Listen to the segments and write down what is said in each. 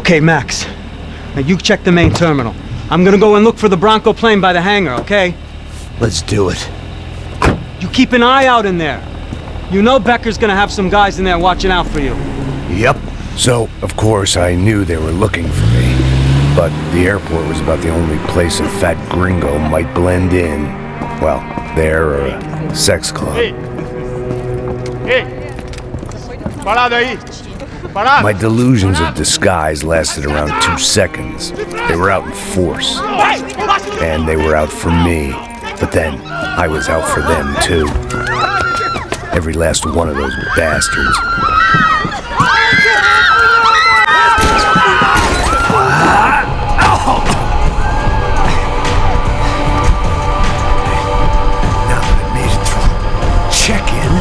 Okay, Max. Now you check the main terminal. I'm gonna go and look for the Bronco plane by the hangar, okay? Let's do it. You keep an eye out in there. You know Becker's gonna have some guys in there watching out for you. Yep. So, of course, I knew they were looking for me. But the airport was about the only place a fat gringo might blend in. Well, there or a sex club. Hey! Parado aí! Parado! My delusions of disguise lasted around 2 seconds. They were out in force. And they were out for me. But then, I was out for them, too. Every last one of those bastards. Now that I made it through check-in,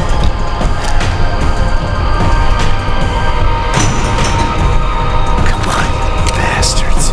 come on, you bastards.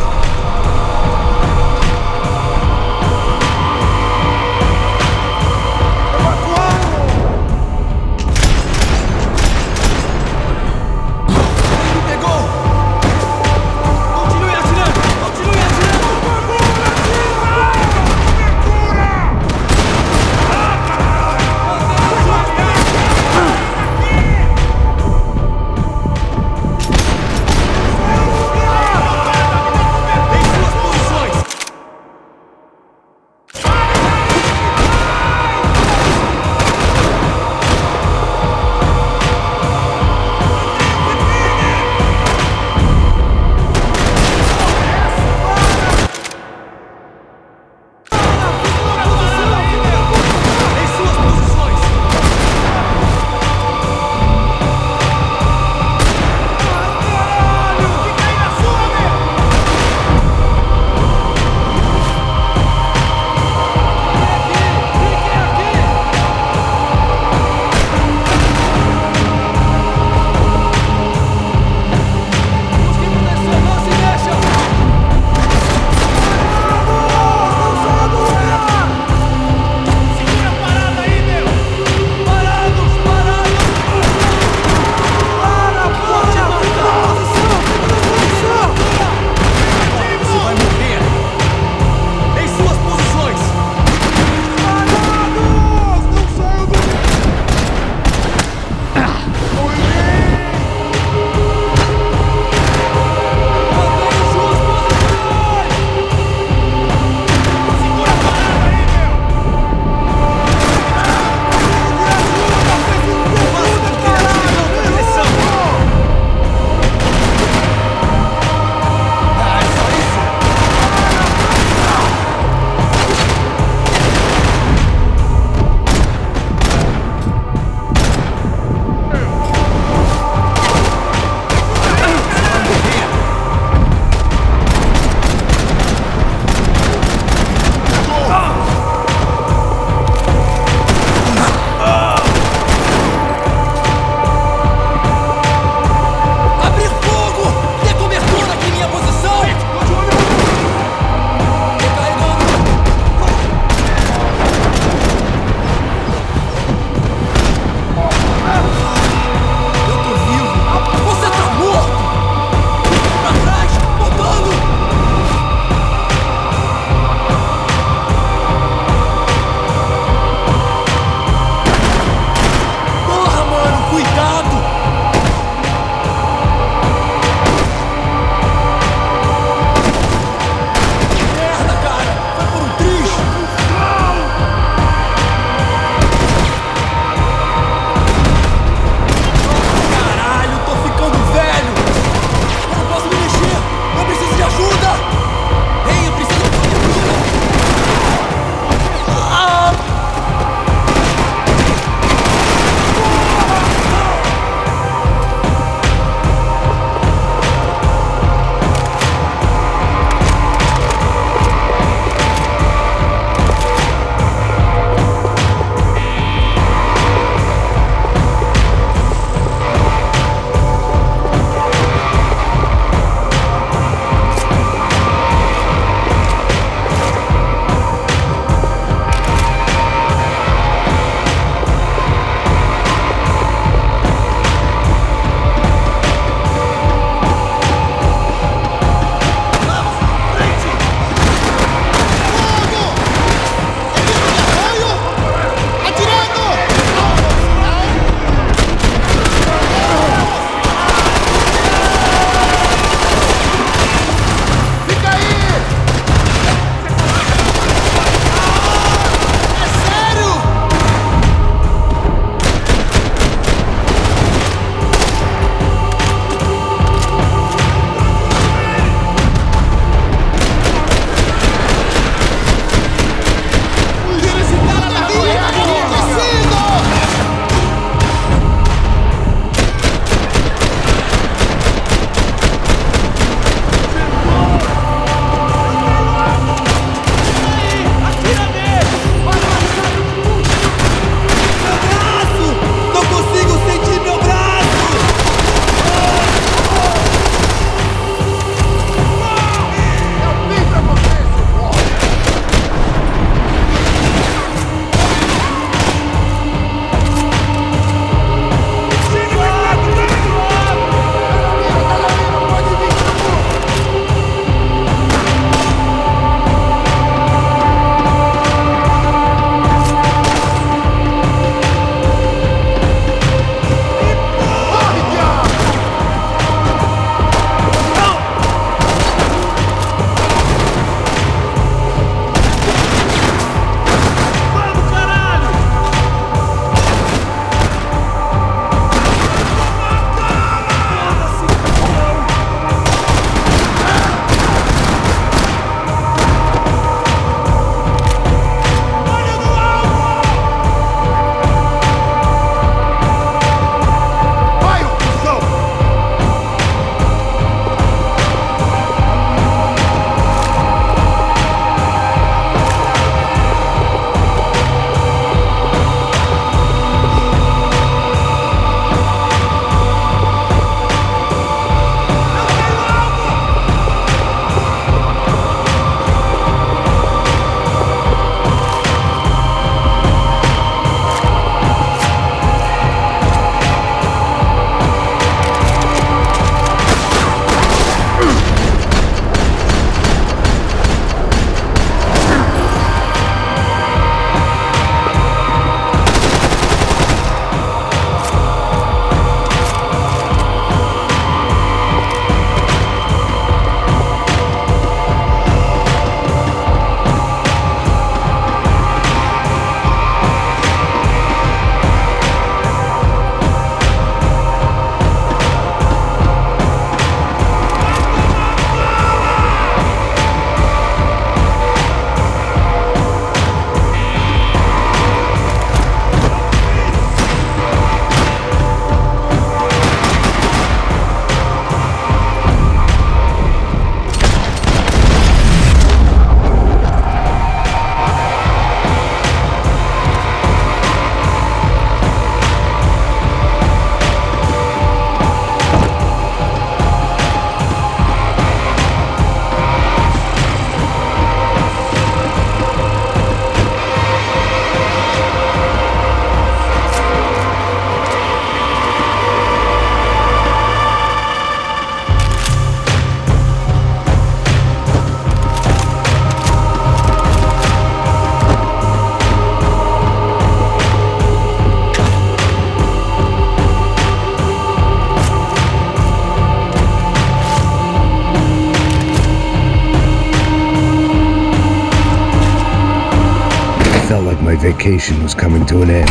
felt like my vacation was coming to an end.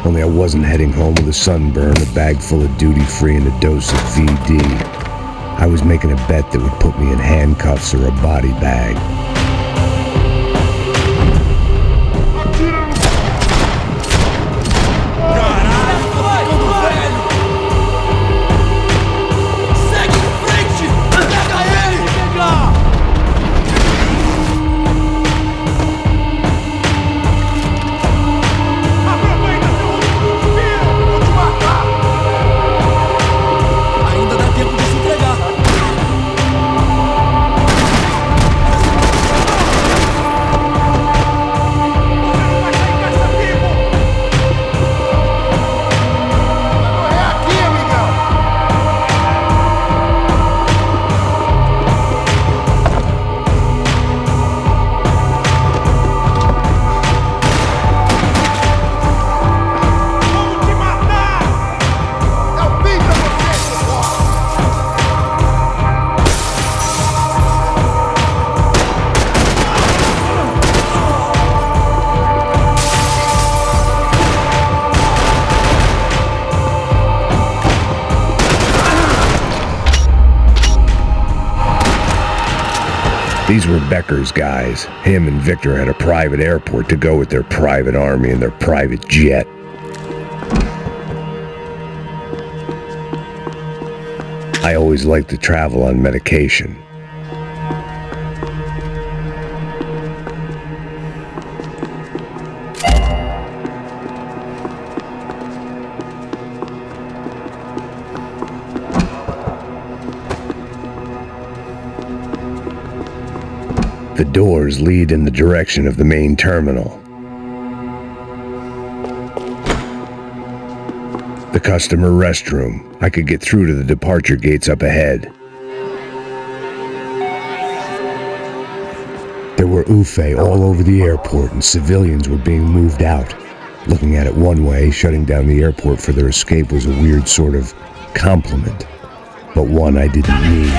Only I wasn't heading home with a sunburn, a bag full of duty-free, and a dose of VD. I was making a bet that would put me in handcuffs or a body bag. These were Becker's guys. Him and Victor had a private airport to go with their private army and their private jet. I always liked to travel on medication. The doors lead in the direction of the main terminal. The customer restroom. I could get through to the departure gates up ahead. There were UFE all over the airport and civilians were being moved out. Looking at it one way, shutting down the airport for their escape was a weird sort of compliment, but one I didn't need.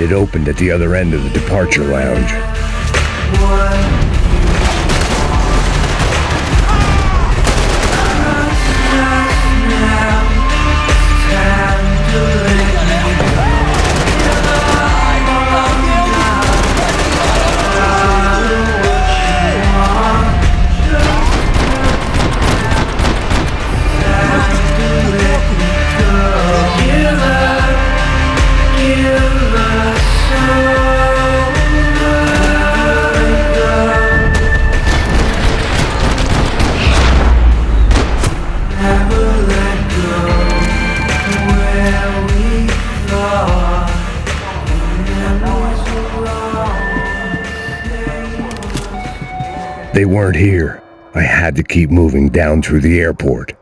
had opened at the other end of the departure lounge. They weren't here. I had to keep moving down through the airport.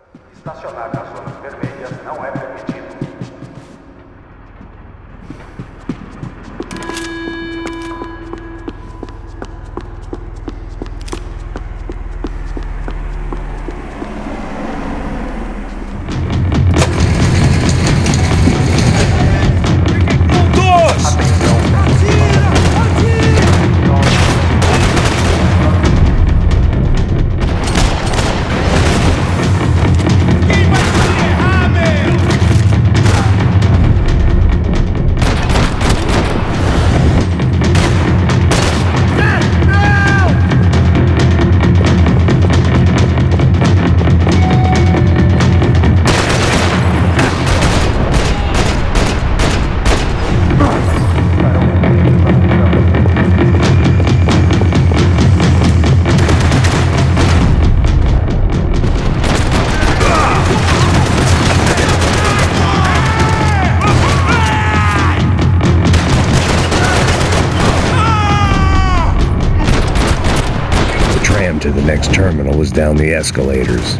To the next terminal was down the escalators.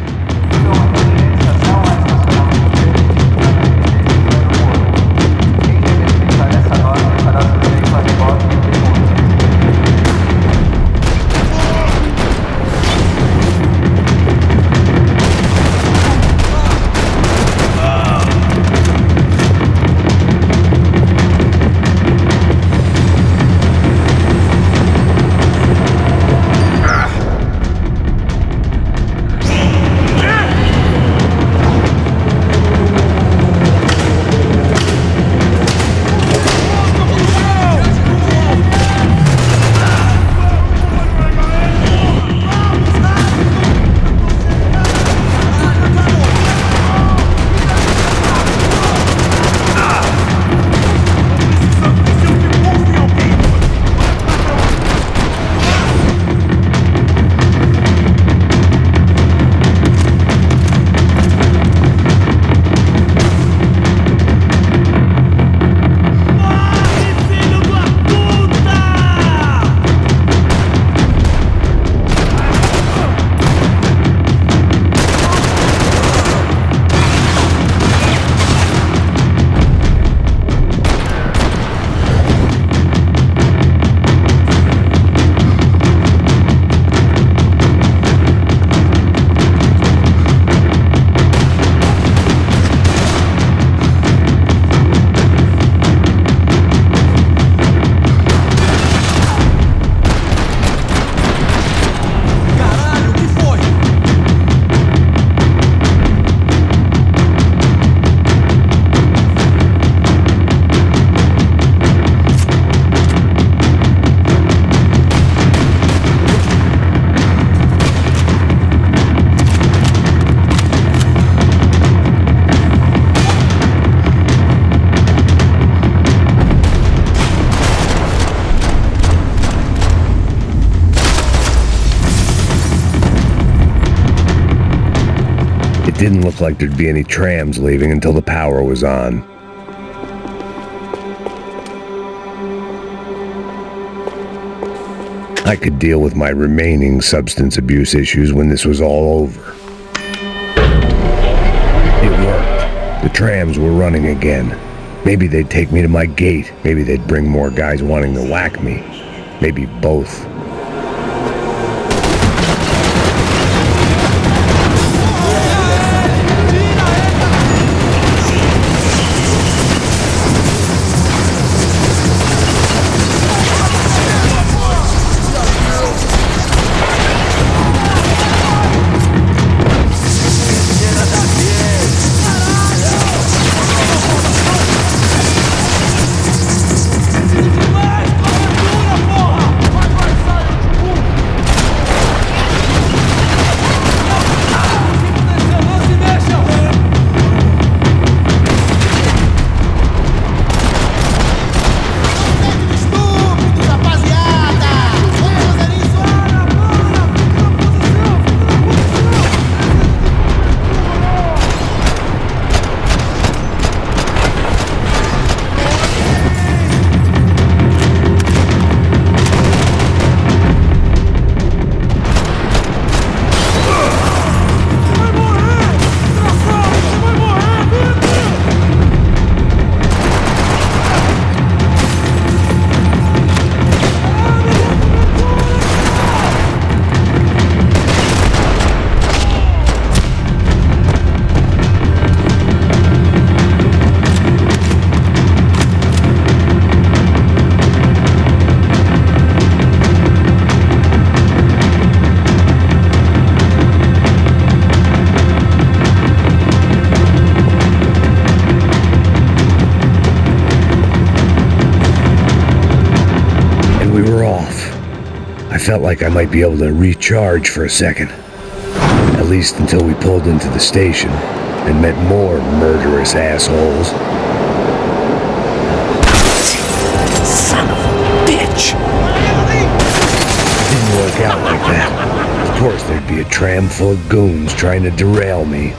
It didn't look like there'd be any trams leaving until the power was on. I could deal with my remaining substance abuse issues when this was all over. It worked. The trams were running again. Maybe they'd take me to my gate. Maybe they'd bring more guys wanting to whack me. Maybe both. felt like I might be able to recharge for a second. At least until we pulled into the station and met more murderous assholes. Son of a bitch! It didn't work out like that. Of course there'd be a tram full of goons trying to derail me.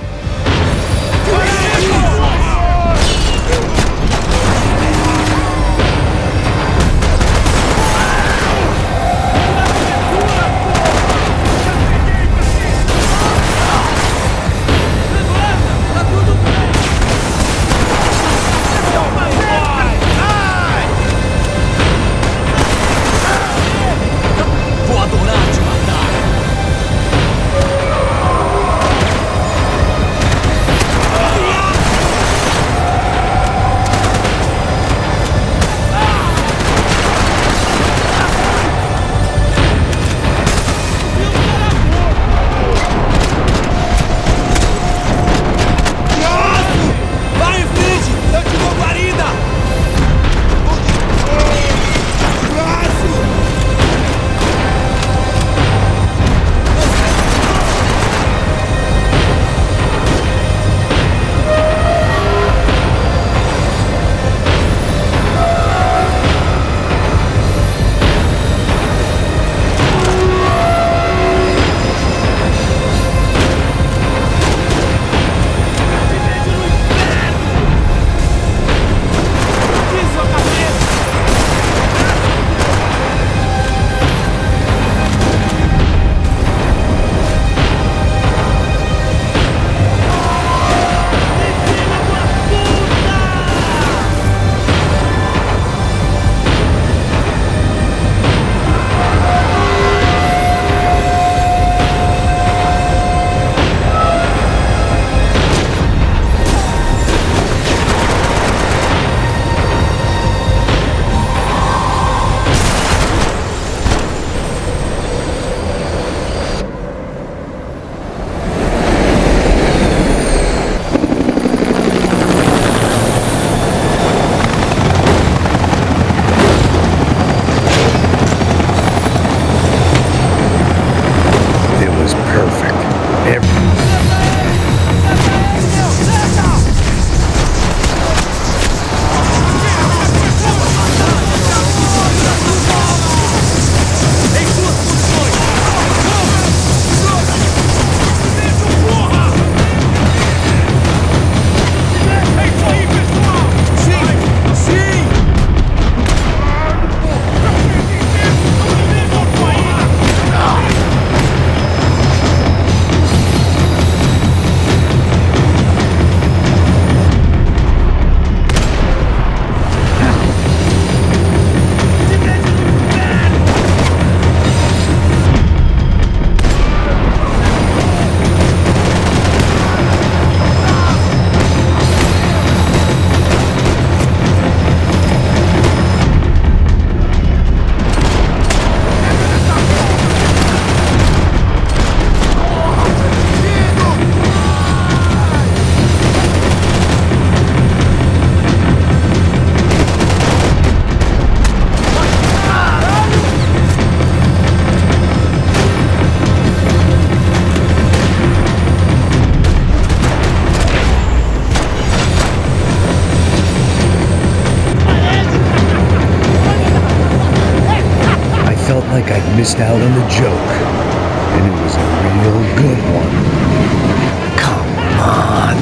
like I'd missed out on the joke, and it was a real good one. Come on.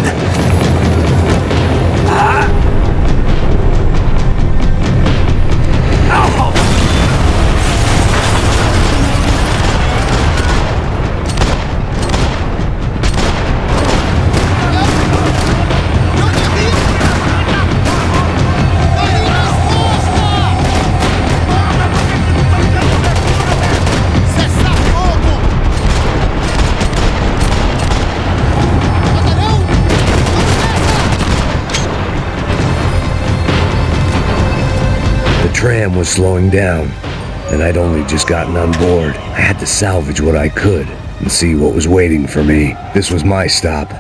The tram was slowing down, and I'd only just gotten on board. I had to salvage what I could and see what was waiting for me. This was my stop.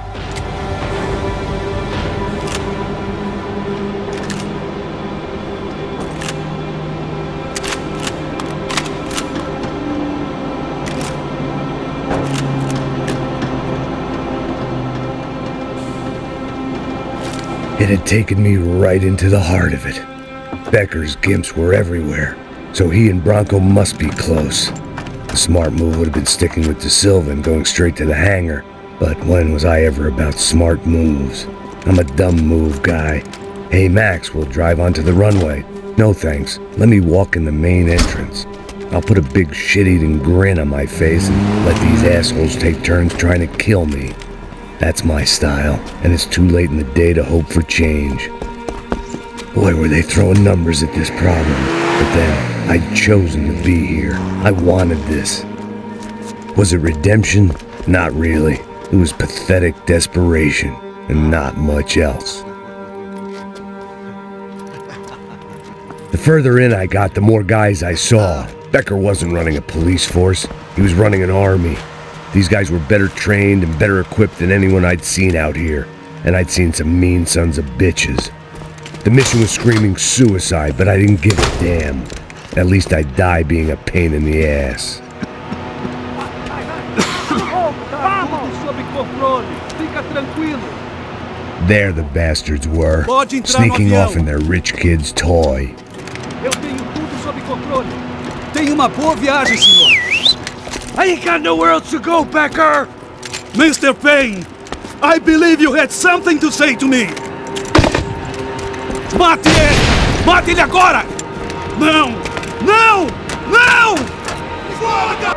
It had taken me right into the heart of it. Becker's gimps were everywhere, so he and Bronco must be close. The smart move would have been sticking with De Silva and going straight to the hangar, but when was I ever about smart moves? I'm a dumb move guy. Hey Max, we'll drive onto the runway. No thanks, let me walk in the main entrance. I'll put a big shit-eating grin on my face and let these assholes take turns trying to kill me. That's my style, and it's too late in the day to hope for change. Boy, were they throwing numbers at this problem. But then, I'd chosen to be here. I wanted this. Was it redemption? Not really. It was pathetic desperation, and not much else. The further in I got, the more guys I saw. Becker wasn't running a police force. He was running an army. These guys were better trained and better equipped than anyone I'd seen out here. And I'd seen some mean sons of bitches. The mission was screaming suicide, but I didn't give a damn. At least I'd die being a pain in the ass. There the bastards were, sneaking off in their rich kid's toy. Tenha uma boa viagem, senhor. I ain't got nowhere else to go, Becker! Mr. Payne, I believe you had something to say to me. Mate ele! Mate ele agora! Não! Não! Não! Foda!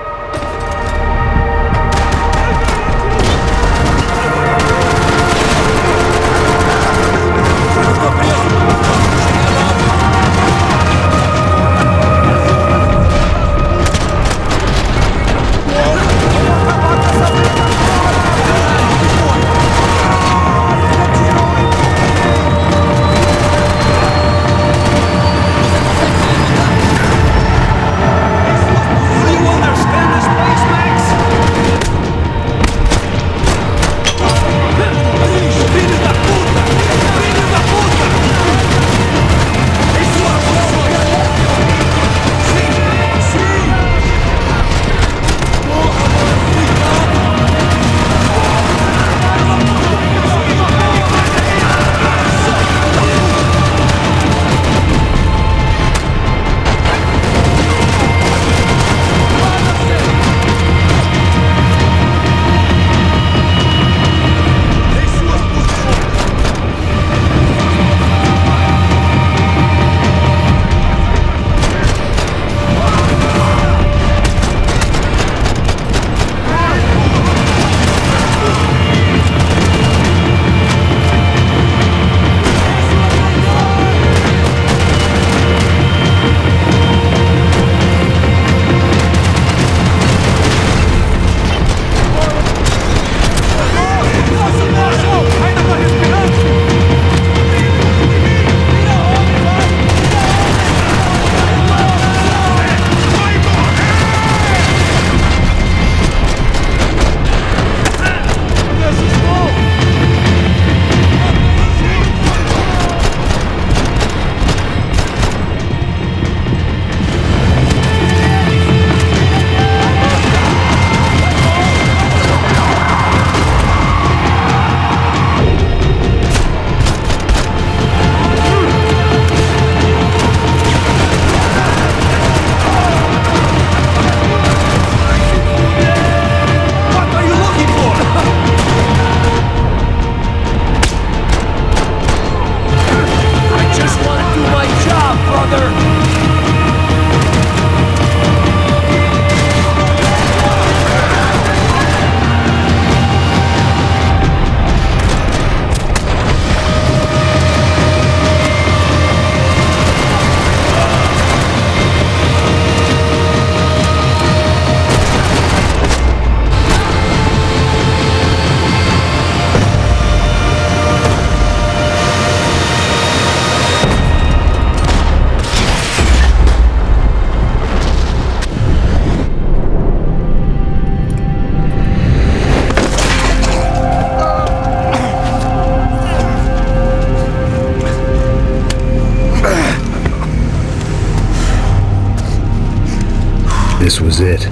This was it.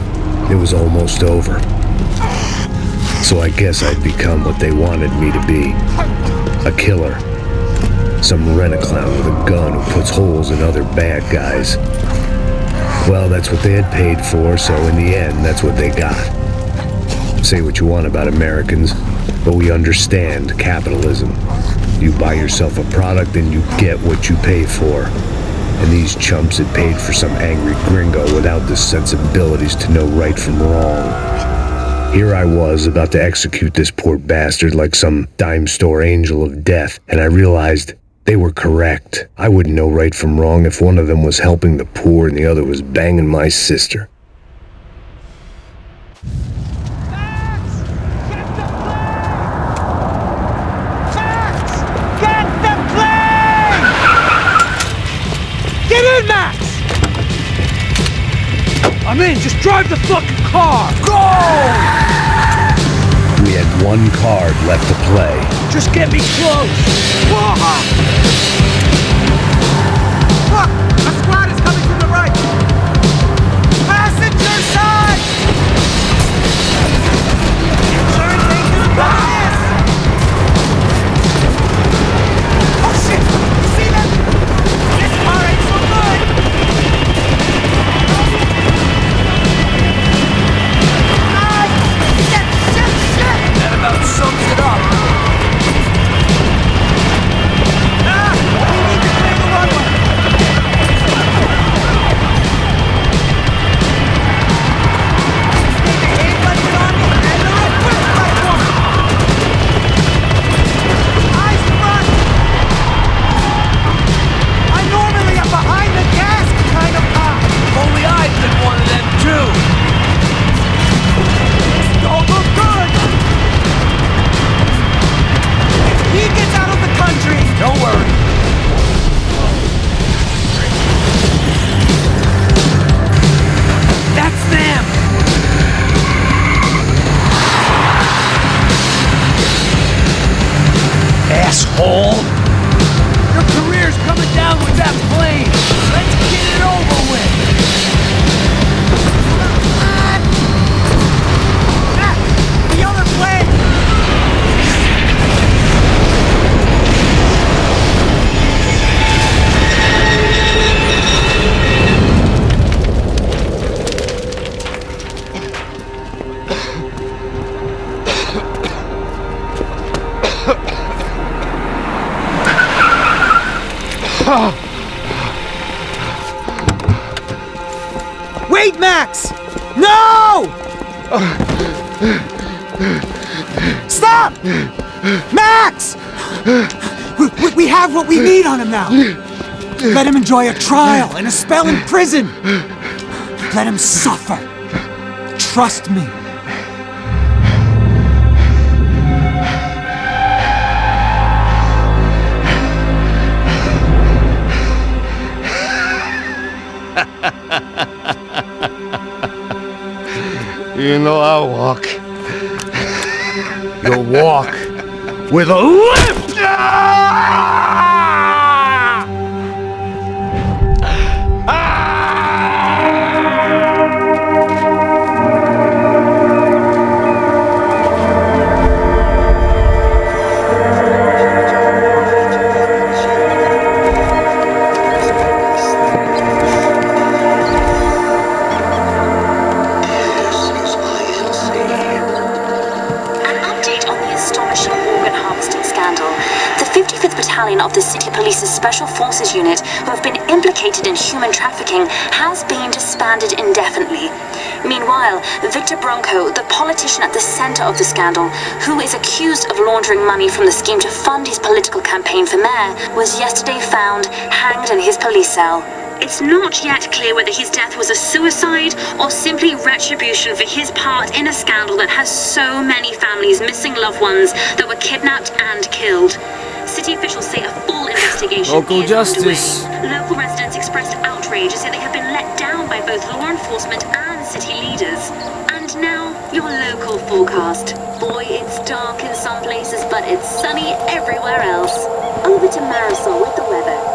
It was almost over. So I guess I'd become what they wanted me to be. A killer. Some rent-a-clown with a gun who puts holes in other bad guys. Well, that's what they had paid for, so in the end, that's what they got. Say what you want about Americans, but we understand capitalism. You buy yourself a product and you get what you pay for. And these chumps had paid for some angry gringo without the sensibilities to know right from wrong. Here I was about to execute this poor bastard like some dime store angel of death, and I realized they were correct. I wouldn't know right from wrong if one of them was helping the poor and the other was banging my sister. Get in, Max! I'm in, just drive the fucking car! Go! We had one card left to play. Just get me close! Look! A squad is coming from the right! Passenger side! Turn things to the back! Oh shit! You see them? This car ain't so good! Nice! Shit! That about sums it up. We need to clear the runway! Stay behaved like an army and the request platform! Eyes front! I'm normally a behind the gas kind of cop! Only I've been one of them too. This don't look good! If he gets out of the country, Don't worry. That's them! Asshole! Your career's coming down with that plane! Let's get it over with! the other plane! Wait, Max! No! Stop! Max! We have what we need on him now. Let him enjoy a trial and a spell in prison. Let him suffer. Trust me. You know I'll walk. You'll walk with a limp! Of the City Police's Special Forces Unit, who have been implicated in human trafficking, has been disbanded indefinitely. Meanwhile, Victor Bronco, the politician at the center of the scandal, who is accused of laundering money from the scheme to fund his political campaign for mayor, was yesterday found hanged in his police cell. It's not yet clear whether his death was a suicide or simply retribution for his part in a scandal that has so many families missing loved ones that were kidnapped and killed. City officials say a full investigation Local is justice. underway. Local residents expressed outrage as they have been let down by both law enforcement and city leaders. And now, your local forecast. Boy, it's dark in some places, but it's sunny everywhere else. Over to Marisol with the weather.